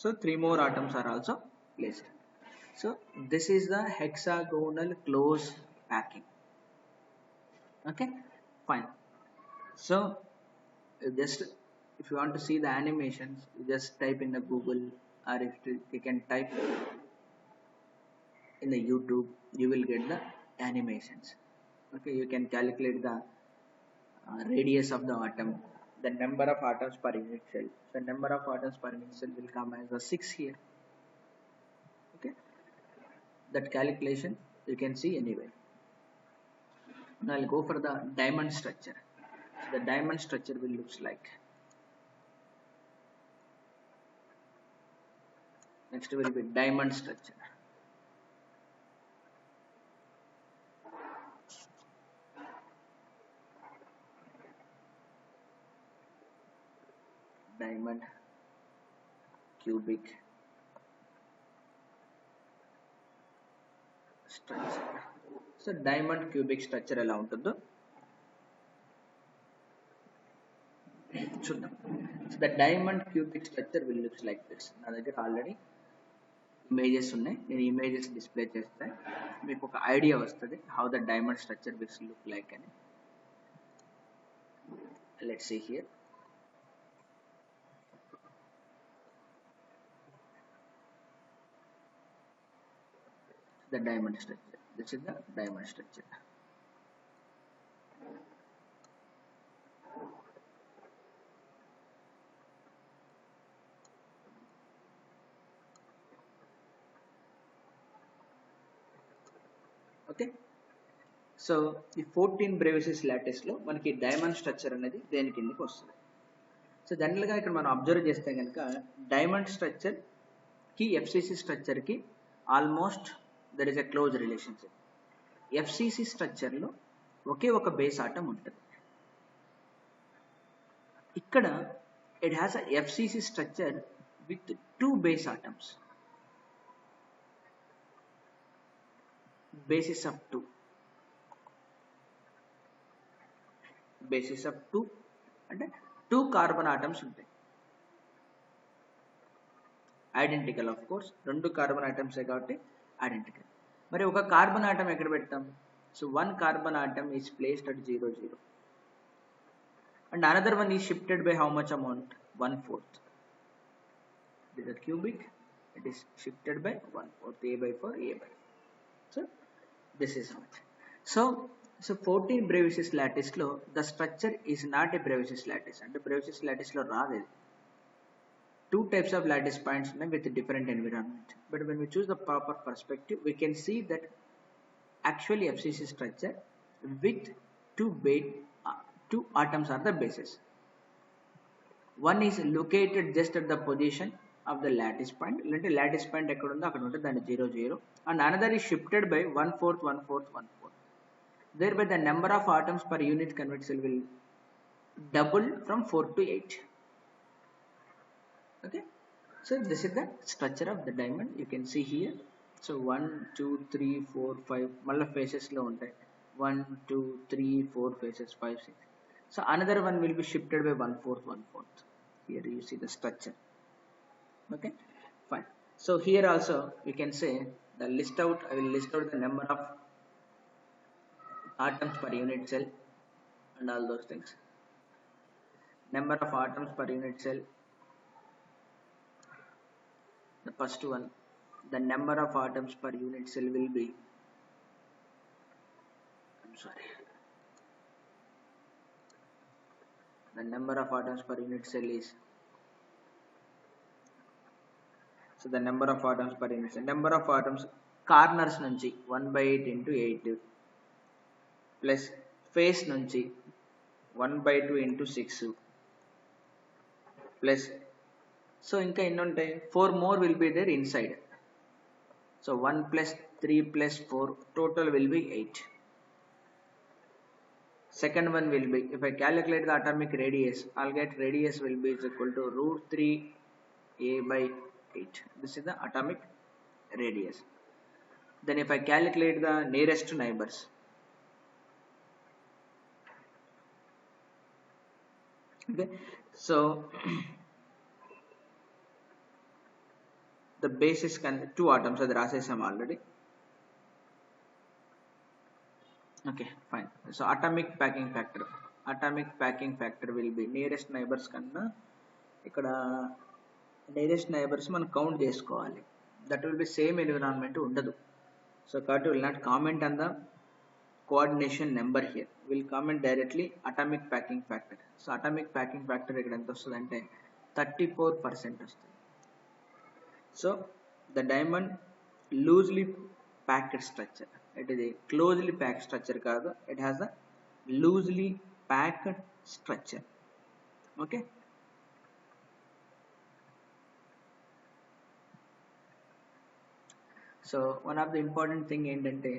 so 3 more atoms are also placed. So this is the hexagonal close packing. Okay, fine. So just if you want to see the animations, you just type in the Google, or if you can type in the YouTube, you will get the animations. Okay, you can calculate the radius of the atom, the number of atoms per unit cell. So number of atoms per unit cell will come as a 6 here. Okay, that calculation you can see anywhere. Now I'll go for the diamond structure. So the diamond structure will looks like. Next will be diamond structure. Diamond cubic structure. So diamond cubic structure ఎలా ఉంటుందో చూద్దాం. So the diamond cubic structure will looks like this. నా దగ్గర already images ఉన్నాయి, నేను images display చేస్తే మీకు ఒక ఐడియా వస్తుంది how the diamond structure will look like అని. Let's see here. The diamond structure. This is the diamond structure. Okay, so ఈ 14 బ్రేవిసెస్ లాటిస్ లో మనకి డైమండ్ స్ట్రక్చర్ అనేది దేని కిందకి వస్తుంది. సో జనరల్గా ఇక్కడ మనం అబ్జర్వ్ చేస్తే కనుక డైమండ్ స్ట్రక్చర్ కి ఎఫ్సిసి స్ట్రక్చర్ కి almost there is a close relationship. FCC structure లో ఒకే ఒక బేస్ ఆటం ఉంటుంది. ఇక్కడ it has a FCC structure with 2 base atoms, basis of 2, basis of 2 అంటే 2 కార్బన్ ఆటమ్స్ ఉంటాయి. Identical of course, 2 carbon atoms కాబట్టి identical. మరి ఒక కార్బన్ ఆటం ఎక్కడ పెడతాం? So 1 carbon atom is placed at 0 0 and another one is shifted by how much amount? 1/4. It is a cubic, it is shifted by 1/4, a by 4, a by 4. So this is much. So 14 Bravais lattice lo the structure is not a Bravais lattice, and Bravais lattice lo raadu. 2 types of lattice points with different environment, but when we choose the proper perspective we can see that actually FCC structure with 2 atoms are the bases. One is located just at the position of the lattice point. Lattice point ekkada undo akkada untundi, dani 0 0, and another is shifted by 1/4 1/4 1/4. Thereby the number of atoms per unit convex cell will double from 4 to 8. Okay, so this is the structure of the diamond. You can see here. So 1 2 3 4 5 malla faces lo untai. 1 2 3 4 faces, 5 6. So another one will be shifted by 1/4 1/4. Here you see the structure. Okay, fine. So here also we can say the list out, I will list out the number of atoms per unit cell and all those things. Number of atoms per unit cell. The first one, the number of atoms per unit cell will be, I'm sorry, the number of atoms per unit cell is, so the number of atoms per unit cell, number of atoms corners nunchi 1/8 into 8 plus face nunchi 1/2 into 6 plus, so inka enni untayi, 4 more will be there inside. So 1 plus 3 plus 4 total will be 8. Second one will be, if I calculate the atomic radius, I'll get radius will be is equal to √3 a by 8. This is the atomic radius. Then if I calculate the nearest neighbors, okay, so the basis can 2 atoms అది రాసేసాం already. Okay, fine. So atomic packing factor will be nearest neighbors కన్నా ఇక్కడ nearest neighbors మనం count చేసుకోవాలి. That will be same environment ఉండదు. So కాబట్టి will not comment on the coordination number here. Will comment directly atomic packing factor. So atomic packing factor ఇక్కడ ఎంత వస్తుంది అంటే 34% వస్తుంది. So the diamond loosely packed structure. It is a closely packed structure kaadu, it has a loosely packed structure. Okay, so one of the important thing ఏంటంటే,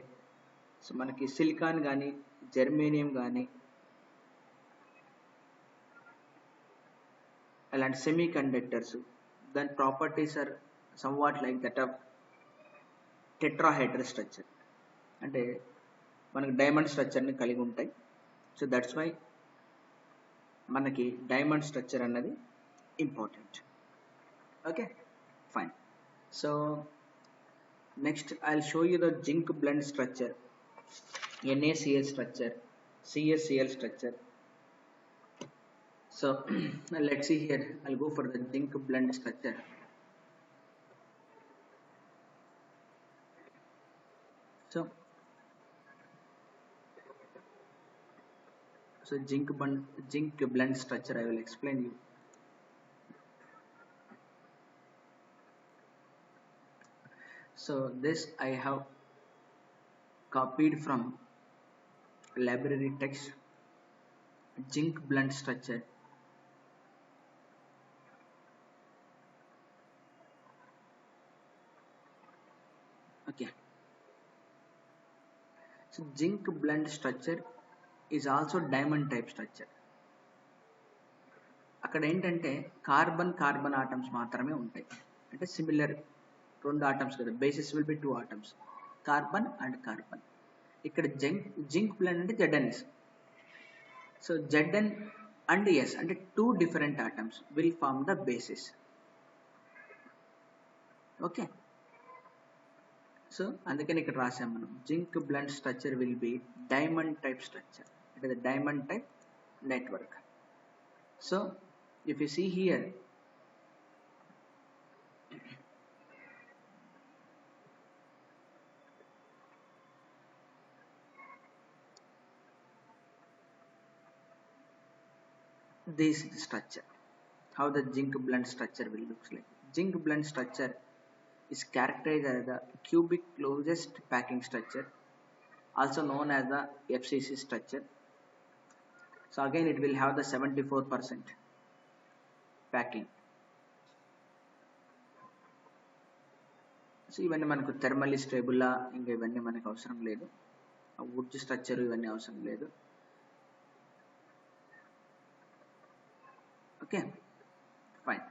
so మనకి silicon కానీ germanium కానీ అలాంటి సెమీ కండక్టర్స్, దాని properties are somewhat like that of tetrahedral structure. అంటే మనకి diamond స్ట్రక్చర్ని కలిగి ఉంటాయి. సో దట్స్ వై మనకి డైమండ్ స్ట్రక్చర్ అన్నది important. Okay fine. So next I'll show you the zinc blend structure, NaCl structure, CaCl structure. So let's see here. I'll go for the zinc blend structure. So zinc blend structure I will explain you. So this I have copied from library text, zinc blend structure. Okay. So zinc blend structure is also diamond type structure. అక్కడ ఏంటంటే carbon atoms మాత్రమే ఉంటాయి. అంటే similar 2 atoms కదా, basis will be 2 atoms, carbon and carbon. ఇక్కడ zinc blende అంటే ZnS. So Zn and S అంటే 2 different atoms will form the basis. Okay, so అందుకని ఇక్కడ రాసాం మనం zinc blende structure will be diamond type structure. It is diamond type network. So if you see here, this is the structure, how the zinc blend structure will looks like. Zinc blend structure is characterized as the cubic closest packing structure, also known as the FCC structure. So again it will have the 74% packing. So ఇవన్నీ మనకు thermally స్టేబుల్లా, ఇంకా ఇవన్నీ మనకు అవసరం లేదు. Would structure ఇవన్నీ అవసరం లేదు. Okay fine.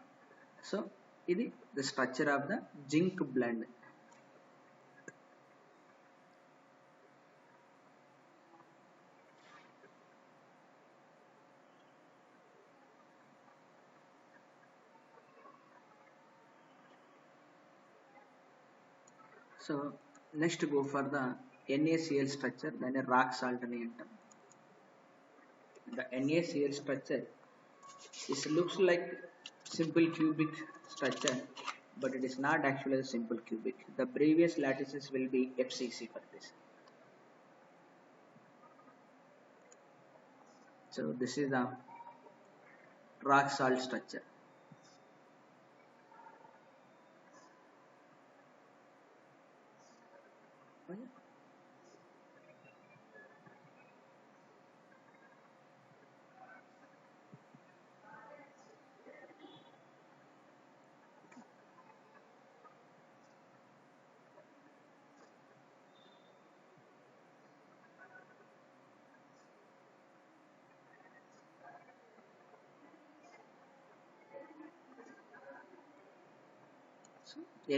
సో ఇది the structure of the zinc blend. So next go for the NaCl structure, దాన్ని రాక్ సాల్ట్ అని అంటాం. The NaCl structure this looks like simple cubic structure, but it is not actually a simple cubic. The previous lattices will be FCC for this. So this is the rock salt structure.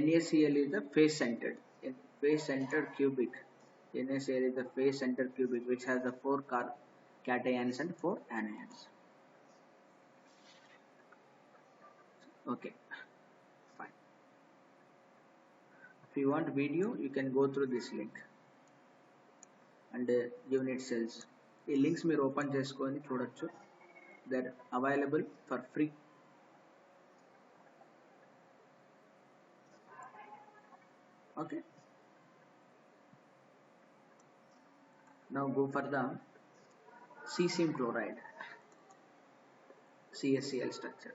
NaCl is the face-centered cubic. NaCl is the face-centered cubic which has the 4 cations and 4 anions. Okay, fine. If you want video, you can go through this link and unit cells. ఈ links మీరు open చేసుకొని చూడొచ్చు. They're available for free. Okay, now go for the cesium chloride, CaCl structure.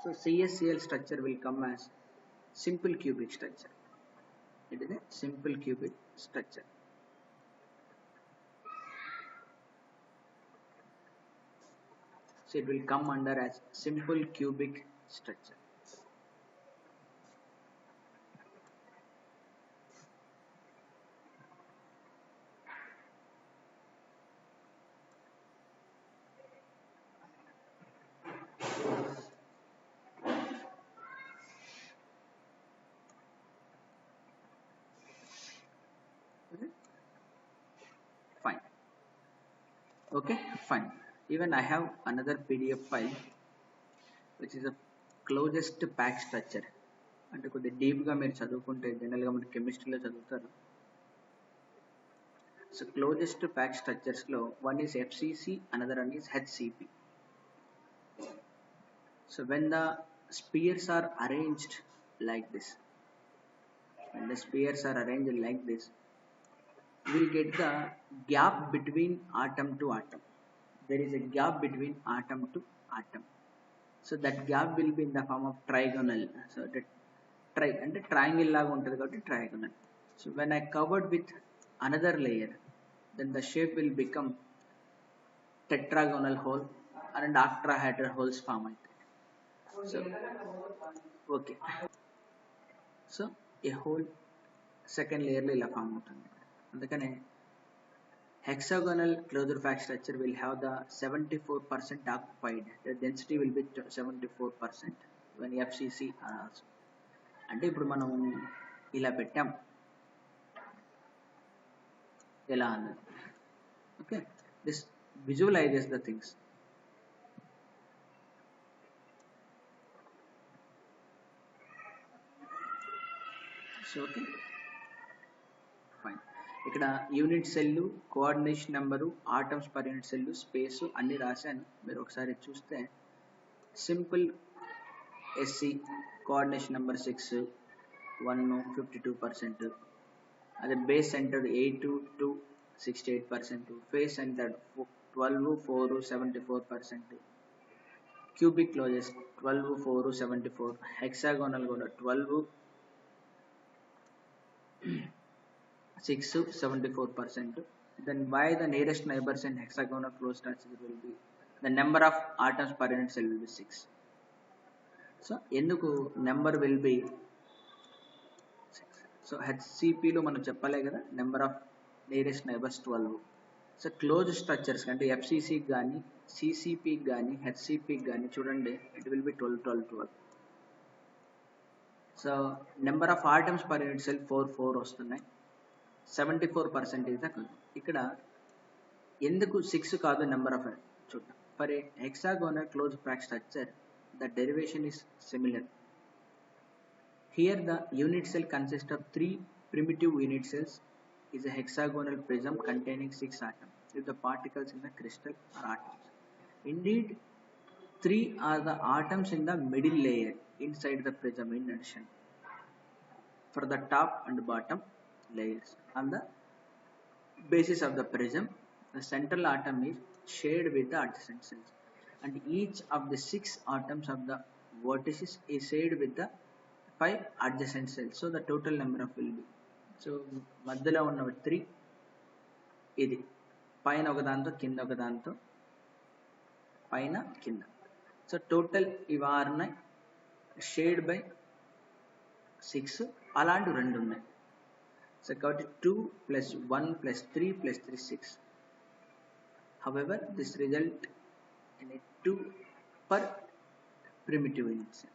So CaCl structure will come as simple cubic structure. It is a simple cubic structure. So it will come under as simple cubic structure. Okay, fine. Even I have another PDF file which is a closest pack structure. అంటే కొద్దిగా డీప్గా మీరు చదువుకుంటే జనరల్గా మీరు కెమిస్ట్రీలో చదువుతారు. So closest pack స్ట్రక్చర్స్లో one is FCC, another one is HCP. So when the spheres are arranged like this, when the spheres are arranged like this, we will get the gap between atom to atom. There is a gap between atom to atom. So that gap will be in the form of trigonal. So that అంటే triangle లాగా ఉంటుంది కాబట్టి trigonal. So when I covered with another layer, then the shape will become tetragonal hole and octahedral holes form అవుతాయి. So okay, so a whole second layer లో ఇలా form అవుతుంది. అందుకనే hexagonal closure pack structure will have the 74% occupied. The density will be 74% when FCC are also. అంటే ఇప్పుడు మనం ఇలా పెట్టాం ఎలా అన్నది. Okay, this visualizes the things. So okay fine. ఇక్కడ unit cell, coordination number, atoms per unit cell, space అన్ని రాశాను. మీరు ఒకసారి చూస్తే సింపుల్ SC కోఆర్డినేషన్ నెంబర్ 6, 1 52%, అదే base centred 8 to 68%, face centred 12 4 74%, cubic closes 12 4 74, hexagonal కూడా 12 6 74%. Then why the nearest neighbors in hexagonal closed structure will be the number of atoms per unit cell will be 6. So ఎందుకు number will be 6? So హెచ్సిపిలో మనం చెప్పలే కదా number of nearest neighbours 12. So close structures అంటే ఎఫ్సిసికి కానీ సిసిపికి కానీ హెచ్సిపికి కానీ చూడండి it will be 12 12 12. So number of atoms per unit cell 4 4 వస్తున్నాయి. 74% is the ఇక్కడ ఎందుకు 6 కాదు నెంబర్ ఆఫ్ చూద్దాం. For a hexagonal close pack structure the derivation is similar. Here the unit cell consists of 3 primitive unit cells is a hexagonal prism containing 6 atoms with the particles in the crystal are atoms. Indeed 3 are the atoms in the middle layer inside the prism in addition for the top and bottom layers. On the basis of the prism, the central atom is shared with the adjacent cells, and each of the 6 atoms of the vertices is shared with the 5 adjacent cells. So the total number of will be, so మధ్యలో ఉన్న 3 ఇది పైన ఒక దాంతో కింద ఒక దాంతో పైన కింద. సో టోటల్ ఇవి 6 ఉన్నాయి, షేడ్ బై 6 అలాంటి 2 ఉన్నాయి. సో కాబట్టి 2 + 1 + 3 + 3 6. However, this result in a 2 per primitive unit cell.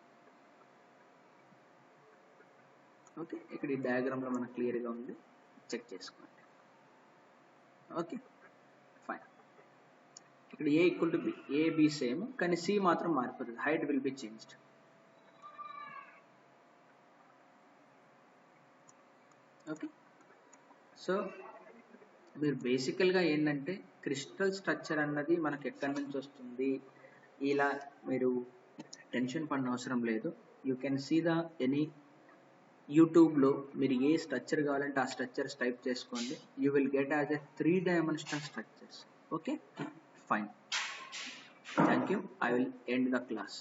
Okay, ఇక్కడ ఈ డయాగ్రామ్లో మనకు క్లియర్గా ఉంది, చెక్ చేసుకోండి. Okay fine. ఇక్కడ A = B, A B same, కానీ C మాత్రం మారిపోతుంది, height will be changed. Okay, so మీరు బేసికల్గా ఏంటంటే క్రిస్టల్ స్ట్రక్చర్ అన్నది మనకు ఎక్కడి నుంచి వస్తుంది ఇలా మీరు టెన్షన్ పడిన అవసరం లేదు. You can see the any యూట్యూబ్లో మీరు ఏ స్ట్రక్చర్ కావాలంటే ఆ స్ట్రక్చర్స్ టైప్ చేసుకోండి, you will get as a 3-dimensional structures. Okay fine, thank you. I will end the class.